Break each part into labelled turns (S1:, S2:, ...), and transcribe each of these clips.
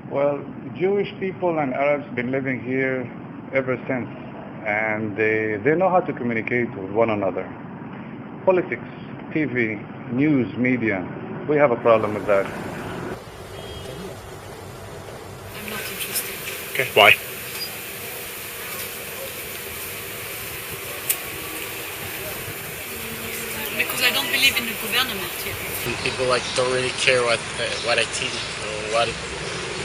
S1: Well, Jewish people and Arabs been living here ever since, and they know how to communicate with one another. Politics, TV, news, media, we have a problem with that.
S2: I'm not interested.
S3: Okay, why?
S2: Because I don't believe in the government here.
S3: People don't really care what I teach or what,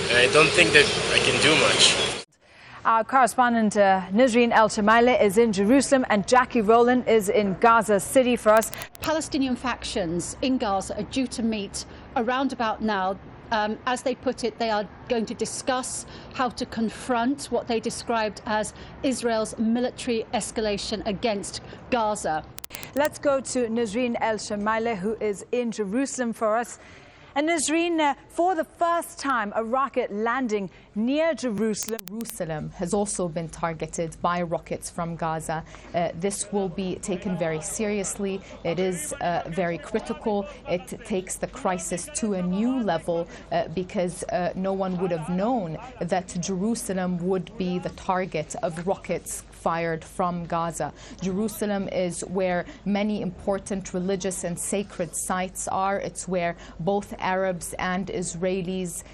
S3: and I don't think that I can do much.
S4: Our correspondent Nisreen El-Shamaila is in Jerusalem and Jackie Rowland is in Gaza City for us.
S5: Palestinian factions in Gaza are due to meet around about now. As they put it, they are going to discuss how to confront what they described as Israel's military escalation against Gaza.
S4: Let's go to Nisreen El-Shamaila, who is in Jerusalem for us. And Nisreen, for the first time, a rocket landing near Jerusalem.
S6: Jerusalem has also been targeted by rockets from Gaza. This will be taken very seriously. It is very critical. It takes the crisis to a new level because no one would have known that Jerusalem would be the target of rockets fired from Gaza. Jerusalem is where many important religious and sacred sites are. It's where both Arabs and Israelis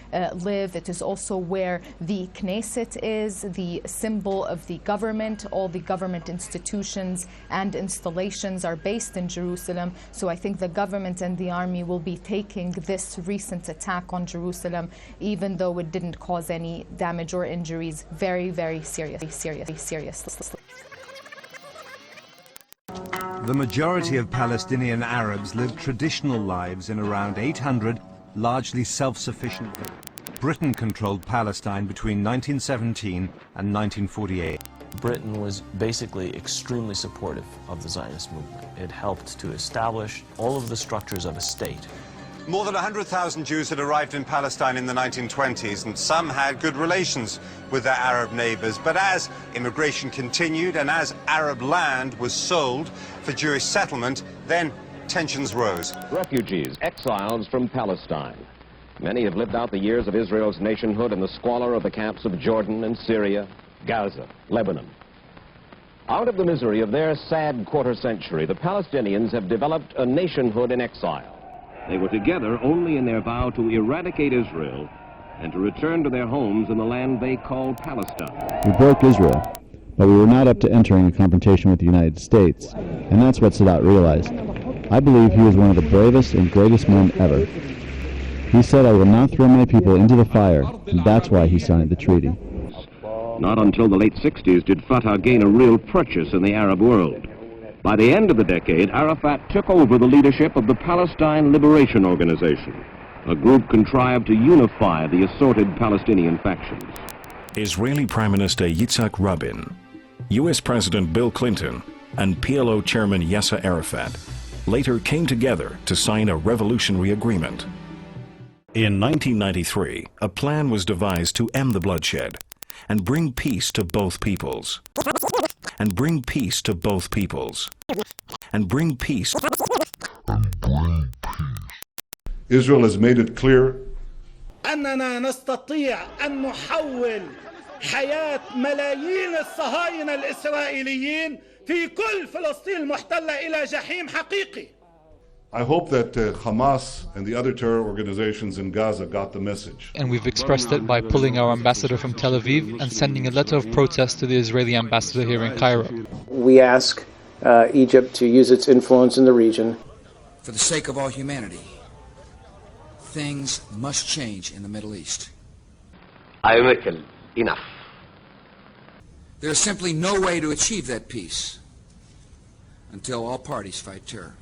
S6: live. It is also where the Knesset is, the symbol of the government. All the government institutions and installations are based in Jerusalem. So I think the government and the army will be taking this recent attack on Jerusalem, even though it didn't cause any damage or injuries, very, very seriously.
S7: The majority of Palestinian Arabs live traditional lives in around 800 largely self-sufficient villages. Britain controlled Palestine between 1917 and 1948.
S8: Britain was basically extremely supportive of the Zionist movement. It helped to establish all of the structures of a state.
S9: More than 100,000 Jews had arrived in Palestine in the 1920s, and some had good relations with their Arab neighbors. But as immigration continued and as Arab land was sold for Jewish settlement, then tensions rose.
S10: Refugees, exiles from Palestine. Many have lived out the years of Israel's nationhood in the squalor of the camps of Jordan and Syria, Gaza, Lebanon. Out of the misery of their sad quarter century, the Palestinians have developed a nationhood in exile. They were together only in their vow to eradicate Israel and to return to their homes in the land they called Palestine.
S11: We broke Israel, but we were not up to entering a confrontation with the United States, and that's what Sadat realized. I believe he was one of the bravest and greatest men ever. He said, "I will not throw my people into the fire," and that's why he signed the treaty.
S10: Not until the late 60s did Fatah gain a real purchase in the Arab world. By the end of the decade, Arafat took over the leadership of the Palestine Liberation Organization, a group contrived to unify the assorted Palestinian factions.
S12: Israeli Prime Minister Yitzhak Rabin, U.S. President Bill Clinton, and PLO Chairman Yasser Arafat later came together to sign a revolutionary agreement. In 1993, a plan was devised to end the bloodshed and bring peace to both peoples. And bring peace to both peoples. And bring peace.
S13: Israel has made it clear
S14: أننا نستطيع أن نحول حياة ملايين الصهاينة الإسرائيليين في كل فلسطين المحتلة إلى جحيم حقيقي.
S13: I hope that Hamas and the other terror organizations in Gaza got the message.
S15: And we've expressed it by pulling our ambassador from Tel Aviv and sending a letter of protest to the Israeli ambassador here in Cairo.
S16: We ask Egypt to use its influence in the region.
S17: For the sake of all humanity, things must change in the Middle East.
S10: Enough.
S17: There's simply no way to achieve that peace until all parties fight terror.